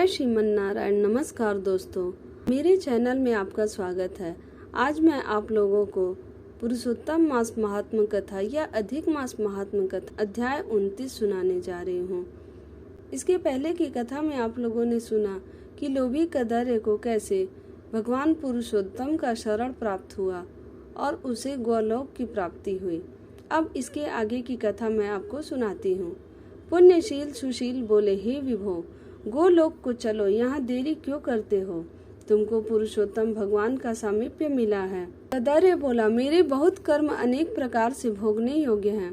श्रीमन नारायण। नमस्कार दोस्तों, मेरे चैनल में आपका स्वागत है। आज मैं आप लोगों को पुरुषोत्तम मास महात्म कथा या अधिक मास महात्म कथा अध्याय 29 सुनाने जा रही हूँ। इसके पहले की कथा में आप लोगों ने सुना कि लोभी कदर्य को कैसे भगवान पुरुषोत्तम का शरण प्राप्त हुआ और उसे गोलोक की प्राप्ति हुई। अब इसके आगे की कथा मैं आपको सुनाती हूँ। पुण्यशील सुशील बोले, हे विभो, गोलोक को चलो, यहाँ देरी क्यों करते हो? तुमको पुरुषोत्तम भगवान का सामीप्य मिला है। कदर्य बोला, मेरे बहुत कर्म अनेक प्रकार से भोगने योग्य हैं,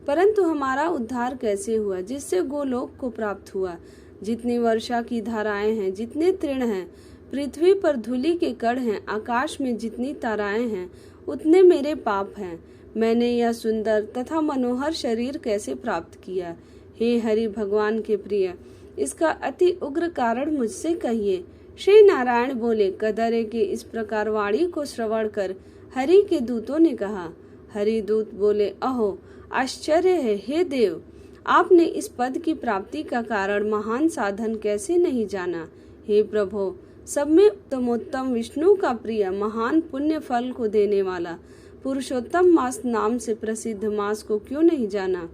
परंतु हमारा उद्धार कैसे हुआ जिससे गोलोक को प्राप्त हुआ? जितनी वर्षा की धाराएं हैं, जितने तृण हैं, पृथ्वी पर धूलि के कण हैं, आकाश में जितनी ताराएं हैं, उतने मेरे पाप हैं। मैंने यह सुंदर तथा मनोहर शरीर कैसे प्राप्त किया? हे हरि भगवान के प्रिय, इसका अति उग्र कारण मुझसे कहिए। श्री नारायण बोले, कदर्य के इस प्रकार वाणी को श्रवण कर हरि के दूतों ने कहा। हरि दूत बोले, अहो आश्चर्य है, हे देव, आपने इस पद की प्राप्ति का कारण महान साधन कैसे नहीं जाना? हे प्रभो, सब में उत्तमोत्तम विष्णु का प्रिय महान पुण्य फल को देने वाला पुरुषोत्तम मास नाम से प्रसिद्ध मास को क्यों नहीं जाना?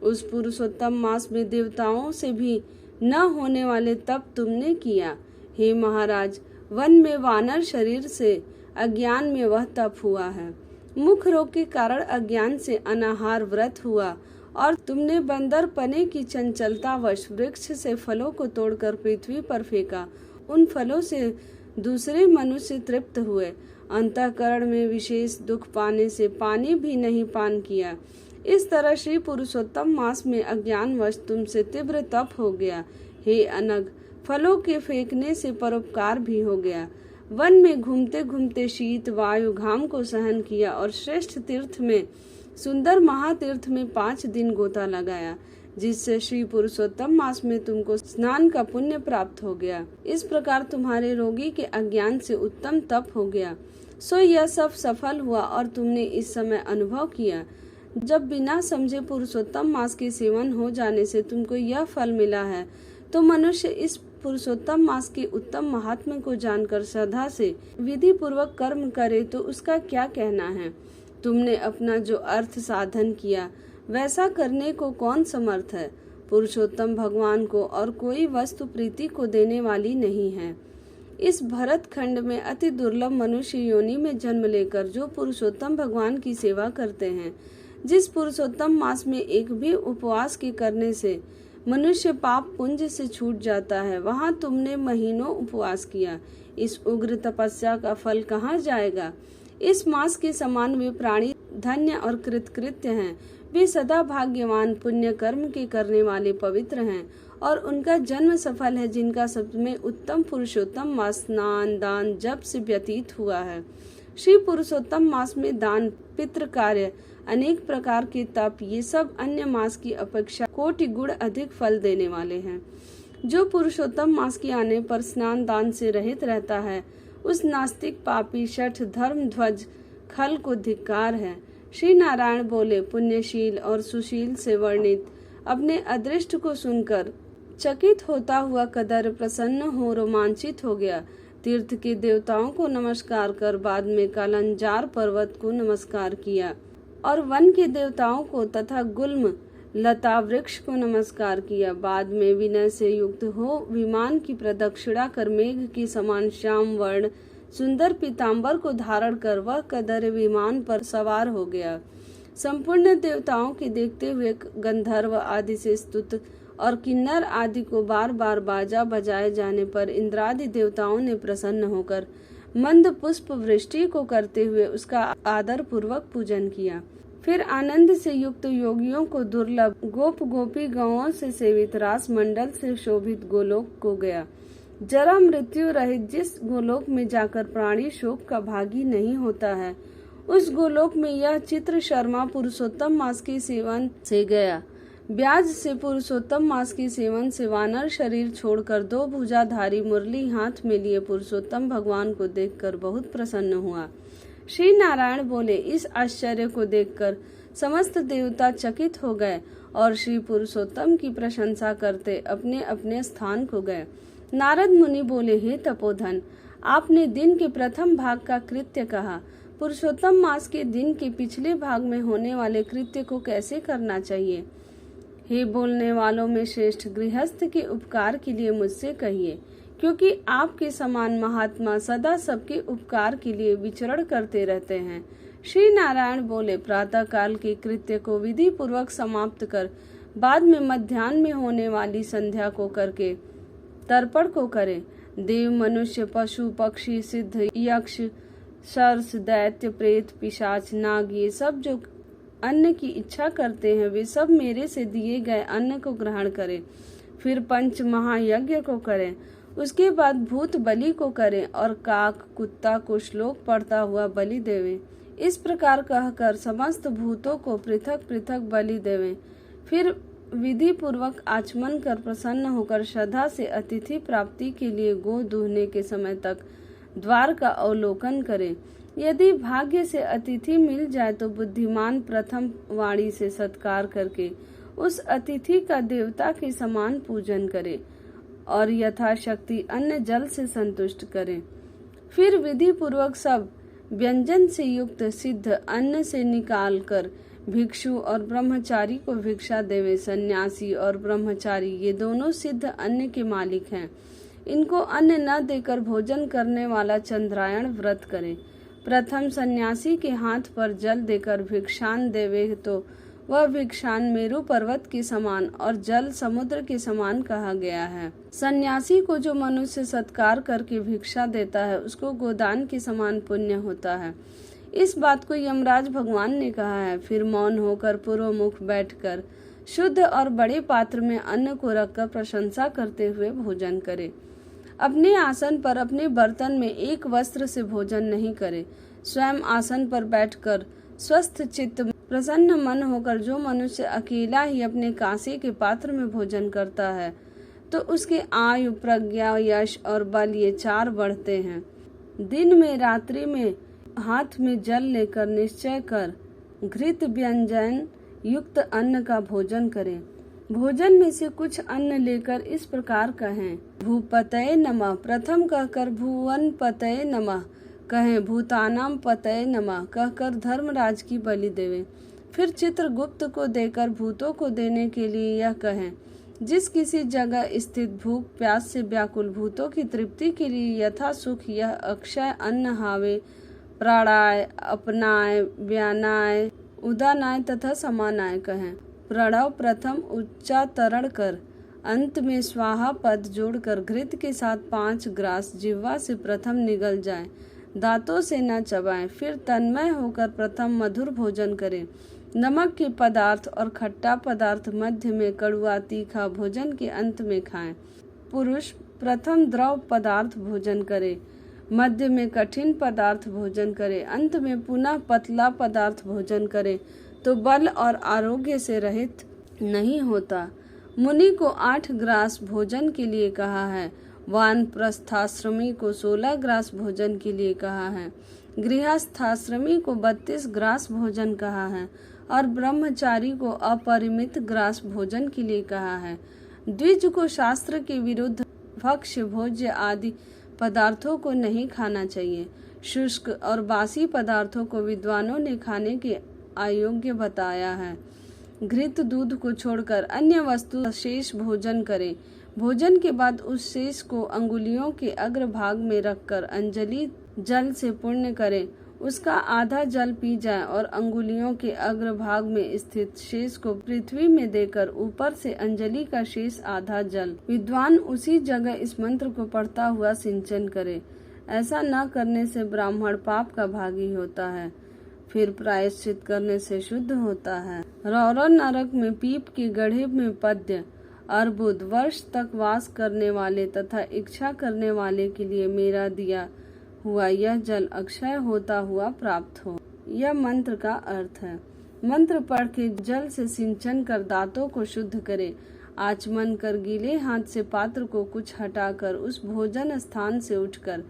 उस पुरुषोत्तम मास में देवताओं से भी न होने वाले तप तुमने किया। हे महाराज, वन में वानर शरीर से अज्ञान में वह तप हुआ है। मुख रोग के कारण अज्ञान से अनाहार व्रत हुआ और तुमने बंदर पने की चंचलता वश वृक्ष से फलों को तोड़कर पृथ्वी पर फेंका। उन फलों से दूसरे मनुष्य तृप्त हुए। अंतःकरण में विशेष दुख पाने से पानी भी नहीं पान किया। इस तरह श्री पुरुषोत्तम मास में अज्ञान वश तुमसे तीव्र तप हो गया। हे अनग, फलों के फेंकने से परोपकार भी हो गया। वन में घूमते घूमते शीत वायु घाम को सहन किया और श्रेष्ठ तीर्थ में सुंदर महातीर्थ में 5 दिन गोता लगाया, जिससे श्री पुरुषोत्तम मास में तुमको स्नान का पुण्य प्राप्त हो गया। इस प्रकार तुम्हारे रोगी के अज्ञान से उत्तम तप हो गया। सो यह सब सफल हुआ और तुमने इस समय अनुभव किया। जब बिना समझे पुरुषोत्तम मास के सेवन हो जाने से तुमको यह फल मिला है, तो मनुष्य इस पुरुषोत्तम मास के उत्तम महात्म्य को जानकर श्रद्धा से विधि पूर्वक कर्म करे तो उसका क्या कहना है? तुमने अपना जो अर्थ साधन किया वैसा करने को कौन समर्थ है? पुरुषोत्तम भगवान को और कोई वस्तु प्रीति को देने वाली नहीं है। इस भरत खंड में अति दुर्लभ मनुष्य योनि में जन्म लेकर जो पुरुषोत्तम भगवान की सेवा करते हैं, जिस पुरुषोत्तम मास में एक भी उपवास के करने से मनुष्य पाप पुंज से छूट जाता है, वहाँ तुमने महीनों उपवास किया। इस उग्र तपस्या का फल कहाँ जाएगा? इस मास के समान वे प्राणी धन्य और कृतकृत्य हैं। वे सदा भाग्यवान पुण्य कर्म के करने वाले पवित्र हैं और उनका जन्म सफल है, जिनका सब में उत्तम पुरुषोत्तम मास स्नान दान जप से व्यतीत हुआ है। श्री पुरुषोत्तम मास में दान, पितृ कार्य, अनेक प्रकार के तप, ये सब अन्य मास की अपेक्षा कोटि गुण अधिक फल देने वाले हैं। जो पुरुषोत्तम मास के आने पर स्नान दान से रहित रहता है, उस नास्तिक पापी शठ धर्म ध्वज खल को धिक्कार है। श्री नारायण बोले, पुण्यशील और सुशील से वर्णित अपने अदृष्ट को सुनकर चकित होता हुआ कदर्य प्रसन्न हो रोमांचित हो गया। तीर्थ के देवताओं को नमस्कार कर बाद में कालंजार पर्वत को नमस्कार किया और वन के देवताओं को तथा गुल्म लता वृक्ष को नमस्कार किया। बाद में विनय से युक्त हो विमान की प्रदक्षिणा कर मेघ की समान श्याम वर्ण सुंदर पीताम्बर को धारण कर वह कदर्य विमान पर सवार हो गया। संपूर्ण देवताओं के देखते हुए गंधर्व आदि से स्तुत और किन्नर आदि को बार बार बाजा बजाए जाने पर इंद्रादि देवताओं ने प्रसन्न होकर मंद पुष्प वृष्टि को करते हुए उसका आदर पूर्वक पूजन किया। फिर आनंद से युक्त योगियों को दुर्लभ गोप गोपी गौओं से सेवित रास मंडल से शोभित गोलोक को गया। जरा मृत्यु रहित जिस गोलोक में जाकर प्राणी शोक का भागी नहीं होता है, उस गोलोक में यह चित्र शर्मा पुरुषोत्तम मास के सेवन से गया। ब्याज से पुरुषोत्तम मास के सेवन से वानर शरीर छोड़कर 2 भुजाधारी मुरली हाथ में लिए पुरुषोत्तम भगवान को देखकर बहुत प्रसन्न हुआ। श्री नारायण बोले, इस आश्चर्य को देखकर समस्त देवता चकित हो गए और श्री पुरुषोत्तम की प्रशंसा करते अपने अपने स्थान को गए। नारद मुनि बोले, हे तपोधन, आपने दिन के प्रथम भाग का कृत्य कहा, पुरुषोत्तम मास के दिन के पिछले भाग में होने वाले कृत्य को कैसे करना चाहिए? हे बोलने वालों में श्रेष्ठ, गृहस्थ के उपकार के लिए मुझसे कहिए, क्योंकि आपके समान महात्मा सदा सबके उपकार के लिए विचरण करते रहते हैं। श्री नारायण बोले, प्रातः काल के कृत्य को विधि पूर्वक समाप्त कर बाद में मध्याह्न में होने वाली संध्या को करके तर्पण को करें। देव, मनुष्य, पशु, पक्षी, सिद्ध, यक्ष, सर्स, दैत्य, प्रेत, पिशाच, नाग, ये सब जो अन्न की इच्छा करते हैं वे सब मेरे से दिए गए अन्न को ग्रहण करें। फिर पंच महायज्ञ को करें। उसके बाद भूत बलि को करें और काक, कुत्ता को श्लोक पढ़ता हुआ बलि देवें। इस प्रकार कहकर समस्त भूतों को पृथक पृथक बलि देवें। फिर विधि पूर्वक आचमन कर प्रसन्न होकर श्रद्धा से अतिथि प्राप्ति के लिए गो दूहने के समय तक द्वार का अवलोकन करें। यदि भाग्य से अतिथि मिल जाए तो बुद्धिमान प्रथम वाणी से सत्कार करके उस अतिथि का देवता के समान पूजन करे और यथाशक्ति अन्न जल से संतुष्ट करें। फिर विधि पूर्वक सब व्यंजन से युक्त सिद्ध अन्न से निकाल कर भिक्षु और ब्रह्मचारी को भिक्षा देवे। सन्यासी और ब्रह्मचारी ये दोनों सिद्ध अन्न के मालिक हैं। इनको अन्न न देकर भोजन करने वाला चंद्रायण व्रत करे। प्रथम सन्यासी के हाथ पर जल देकर भिक्षान देवे तो वह भिक्षान मेरु पर्वत के समान और जल समुद्र के समान कहा गया है। सन्यासी को जो मनुष्य सत्कार करके भिक्षा देता है उसको गोदान के समान पुण्य होता है। इस बात को यमराज भगवान ने कहा है। फिर मौन होकर पूर्व मुख बैठकर शुद्ध और बड़े पात्र में अन्न को रखकर प्रशंसा करते हुए भोजन करे। अपने आसन पर अपने बर्तन में एक वस्त्र से भोजन नहीं करे। स्वयं आसन पर बैठकर स्वस्थ चित्त प्रसन्न मन होकर जो मनुष्य अकेला ही अपने कांसे के पात्र में भोजन करता है तो उसके आयु, प्रज्ञा, यश और बल ये 4 बढ़ते हैं। दिन में रात्रि में हाथ में जल लेकर निश्चय कर घृत व्यंजन युक्त अन्न का भोजन करें। भोजन में से कुछ अन्न लेकर इस प्रकार कहें, भूपतये नमः। प्रथम कहकर भुवन पतये नमः कहें, भूतानाम पतये नमः कहकर धर्मराज की बलि देवें। फिर चित्रगुप्त को देकर भूतों को देने के लिए यह कहें, जिस किसी जगह स्थित भूख प्यास से व्याकुल भूतों की तृप्ति के लिए यथा सुख यह अक्षय अन्न हावे, प्राणाय, अपनाय, व्यानाय, उदानाय तथा समानाय कहें। प्रणव प्रथम उच्चारण कर अंत में स्वाहा पद जोड़कर घृत के साथ 5 ग्रास जिह्वा से प्रथम निगल जाए, दांतों से न चबाएं। फिर तन्मय होकर प्रथम मधुर भोजन करें। नमक के पदार्थ और खट्टा पदार्थ मध्य में, कड़वा तीखा भोजन के अंत में खाएं। पुरुष प्रथम द्रव पदार्थ भोजन करे, मध्य में कठिन पदार्थ भोजन करे, अंत में पुनः पतला पदार्थ भोजन करे तो बल और आरोग्य से रहित नहीं होता। मुनि को 8 ग्रास भोजन के लिए कहा है। वानप्रस्थाश्रमी को 16 ग्रास भोजन के लिए कहा है। गृहस्थाश्रमी को 32 ग्रास भोजन कहा है और ब्रह्मचारी को अपरिमित ग्रास भोजन के लिए कहा है। द्विज को शास्त्र के विरुद्ध भक्ष्य, भोज्य आदि पदार्थों को नहीं खाना चाहिए। शुष्क और बासी पदार्थों को विद्वानों ने खाने के अयोग्य बताया है। घृत दूध को छोड़कर अन्य वस्तु शेष भोजन करें। भोजन के बाद उस शेष को अंगुलियों के अग्रभाग में रखकर अंजलि जल से पुण्य करें। उसका आधा जल पी जाए और अंगुलियों के अग्रभाग में स्थित शेष को पृथ्वी में देकर ऊपर से अंजलि का शेष आधा जल विद्वान उसी जगह इस मंत्र को पढ़ता हुआ सिंचन करे। ऐसा न करने से ब्राह्मण पाप का भागी होता है, फिर प्रायश्चित करने से शुद्ध होता है। रौरव नरक में पीप के गड्ढे में पद्य अर्बुद वर्ष तक वास करने वाले तथा इच्छा करने वाले के लिए मेरा दिया हुआ यह जल अक्षय होता हुआ प्राप्त हो। यह मंत्र का अर्थ है। मंत्र पढ़ के जल से सिंचन कर दांतों को शुद्ध करे। आचमन कर गीले हाथ से पात्र को कुछ हटाकर उस भोजन स्थान से उठकर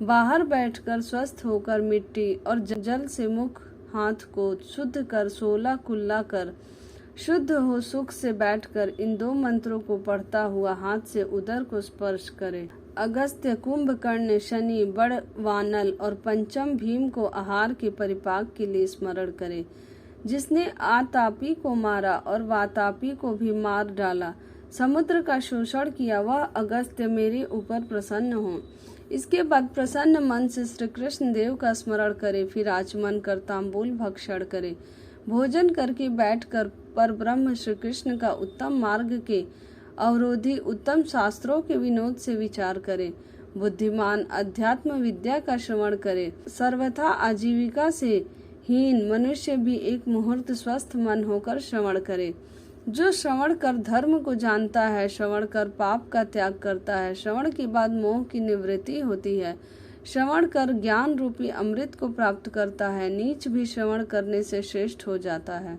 बाहर बैठकर स्वस्थ होकर मिट्टी और जल से मुख हाथ को शुद्ध कर 16 कुल्ला कर शुद्ध हो सुख से बैठकर इन 2 मंत्रों को पढ़ता हुआ हाथ से उदर को स्पर्श करे। अगस्त्य, कुंभकर्ण, शनि, बड़ वानल और पंचम भीम को आहार के परिपाक के लिए स्मरण करे। जिसने आतापी को मारा और वातापी को भी मार डाला, समुद्र का शोषण किया, वह अगस्त्य मेरे ऊपर प्रसन्न हो। इसके बाद प्रसन्न मन से श्री कृष्ण देव का स्मरण करे, फिर आचमन कर तांबूल भक्षण करे। भोजन करके बैठकर पर ब्रह्म श्री कृष्ण का उत्तम मार्ग के अवरोधी उत्तम शास्त्रों के विनोद से विचार करे। बुद्धिमान अध्यात्म विद्या का श्रवण करे। सर्वथा आजीविका से हीन मनुष्य भी एक मुहूर्त स्वस्थ मन होकर श्रवण करे। जो श्रवण कर धर्म को जानता है, श्रवण कर पाप का त्याग करता है, श्रवण के बाद मोह की निवृत्ति होती है, श्रवण कर ज्ञान रूपी अमृत को प्राप्त करता है, नीच भी श्रवण करने से श्रेष्ठ हो जाता है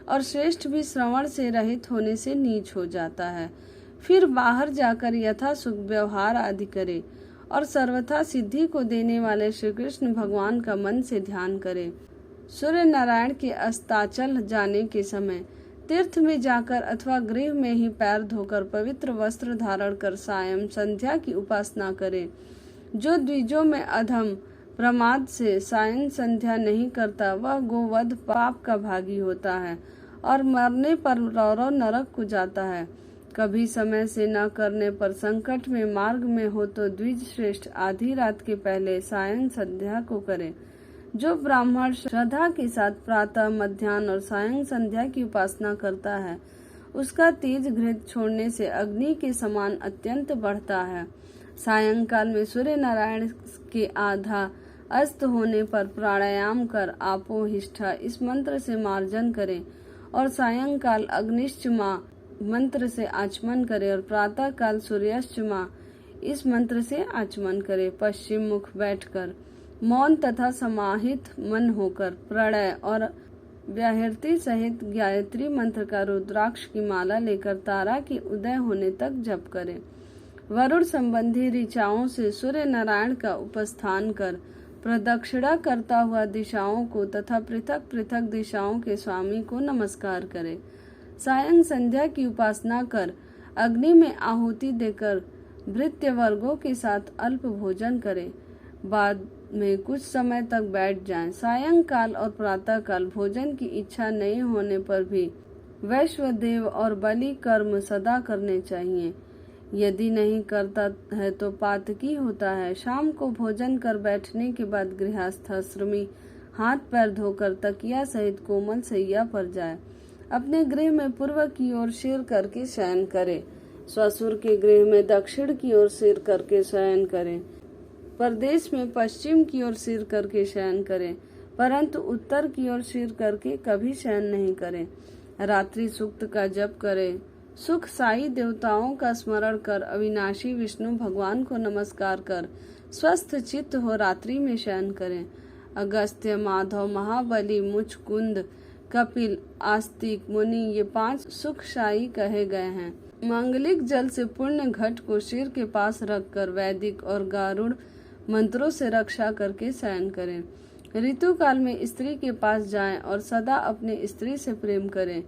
और श्रेष्ठ भी श्रवण से रहित होने से नीच हो जाता है। फिर बाहर जाकर यथा सुख व्यवहार आदि करे और सर्वथा सिद्धि को देने वाले श्री कृष्ण भगवान का मन से ध्यान करे। सूर्य नारायण के अस्ताचल जाने के समय तीर्थ में जाकर अथवा गृह में ही पैर धोकर पवित्र वस्त्र धारण कर सायं संध्या की उपासना करे। जो द्विजों में अधम प्रमाद से सायं संध्या नहीं करता, वह गोवध पाप का भागी होता है और मरने पर रौरव नरक को जाता है। कभी समय से न करने पर संकट में मार्ग में हो तो द्विज श्रेष्ठ आधी रात के पहले सायं संध्या को करे। जो ब्राह्मण श्रद्धा के साथ प्रातः, मध्याह्न और सायं संध्या की उपासना करता है, उसका तेज घृत छोड़ने से अग्नि के समान अत्यंत बढ़ता है। सायंकाल में सूर्य नारायण के आधा अस्त होने पर प्राणायाम कर आपोहिष्ठा इस मंत्र से मार्जन करें और सायंकाल अग्निश्चमा मंत्र से आचमन करे और प्रातः काल सूर्याश्चमा इस मंत्र से आचमन करे। पश्चिम मुख बैठकर मौन तथा समाहित मन होकर प्रणय और व्याहृति सहित गायत्री मंत्र का रुद्राक्ष की माला लेकर तारा के उदय होने तक जप करें। वरुण संबंधी ऋचाओं से सूर्य नारायण का उपस्थान कर प्रदक्षिणा करता हुआ दिशाओं को तथा पृथक पृथक दिशाओं के स्वामी को नमस्कार करे। सायं संध्या की उपासना कर अग्नि में आहुति देकर भृत्य वर्गों के साथ अल्प भोजन करे। बाद में कुछ समय तक बैठ जाएं। सायंकाल और प्रातःकाल भोजन की इच्छा नहीं होने पर भी वैश्वदेव और बलि कर्म सदा करने चाहिए। यदि नहीं करता है तो पातकी होता है। शाम को भोजन कर बैठने के बाद गृहस्थाश्रमी हाथ पैर धोकर तकिया सहित कोमल सैया पर जाए। अपने गृह में पूर्व की ओर सिर करके शयन करे। ससुर के गृह में दक्षिण की ओर सिर करके शयन करे। परदेश में पश्चिम की ओर सिर करके शयन करें, परंतु उत्तर की ओर सिर करके कभी शयन नहीं करें। रात्रि सूक्त का जप करें। सुख साई देवताओं का स्मरण कर अविनाशी विष्णु भगवान को नमस्कार कर स्वस्थ चित्त हो रात्रि में शयन करें। अगस्त्य, माधव, महाबली, मुचकुंद, कपिल, आस्तिक, मुनि ये 5 सुखशाई कहे गए हैं। मांगलिक जल से पुण्य घट को सिर के पास रखकर वैदिक और गारुड़ मंत्रों से रक्षा करके शयन करें। ऋतु काल में स्त्री के पास जाएं और सदा अपनी स्त्री से प्रेम करें।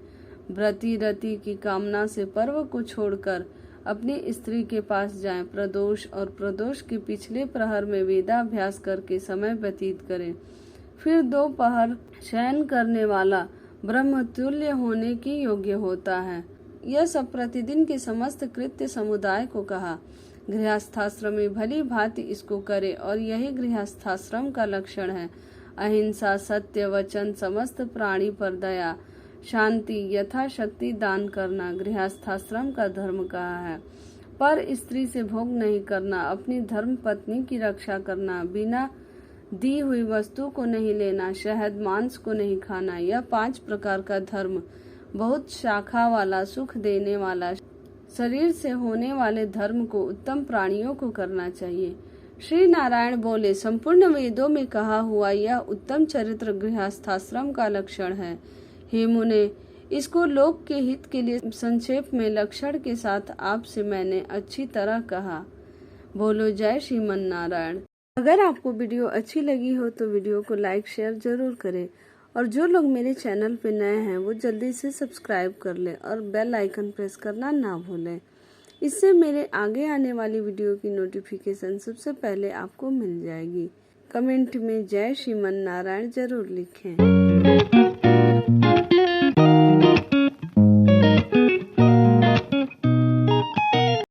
व्रती रति की कामना से पर्व को छोड़कर अपनी स्त्री के पास जाएं। प्रदोष और प्रदोष के पिछले प्रहर में वेदाभ्यास करके समय व्यतीत करें। फिर 2 पहर शयन करने वाला ब्रह्मतुल्य होने की योग्य होता है। यह सब प्रतिदिन के समस्त कृत्य समुदाय को कहा। गृहस्थाश्रमी भली भांति इसको करे और यही गृहस्थाश्रम का लक्षण है। अहिंसा, सत्य वचन, समस्त प्राणी पर दया, शांति, यथाशक्ति दान करना गृहस्थाश्रम का धर्म कहा है। पर स्त्री से भोग नहीं करना, अपनी धर्म पत्नी की रक्षा करना, बिना दी हुई वस्तु को नहीं लेना, शहद मांस को नहीं खाना, यह 5 प्रकार का धर्म बहुत शाखा वाला, सुख देने वाला, शरीर से होने वाले धर्म को उत्तम प्राणियों को करना चाहिए। श्री नारायण बोले, संपूर्ण वेदों में कहा हुआ यह उत्तम चरित्र गृहस्थाश्रम का लक्षण है। हे मुने, इसको लोक के हित के लिए संक्षेप में लक्षण के साथ आपसे मैंने अच्छी तरह कहा। बोलो जय श्रीमन नारायण। अगर आपको वीडियो अच्छी लगी हो तो वीडियो को लाइक शेयर जरूर करें और जो लोग मेरे चैनल पे नए हैं वो जल्दी से सब्सक्राइब कर लें और बेल आइकन प्रेस करना ना भूलें। इससे मेरे आगे आने वाली वीडियो की नोटिफिकेशन सबसे पहले आपको मिल जाएगी। कमेंट में जय श्रीमन नारायण जरूर लिखें।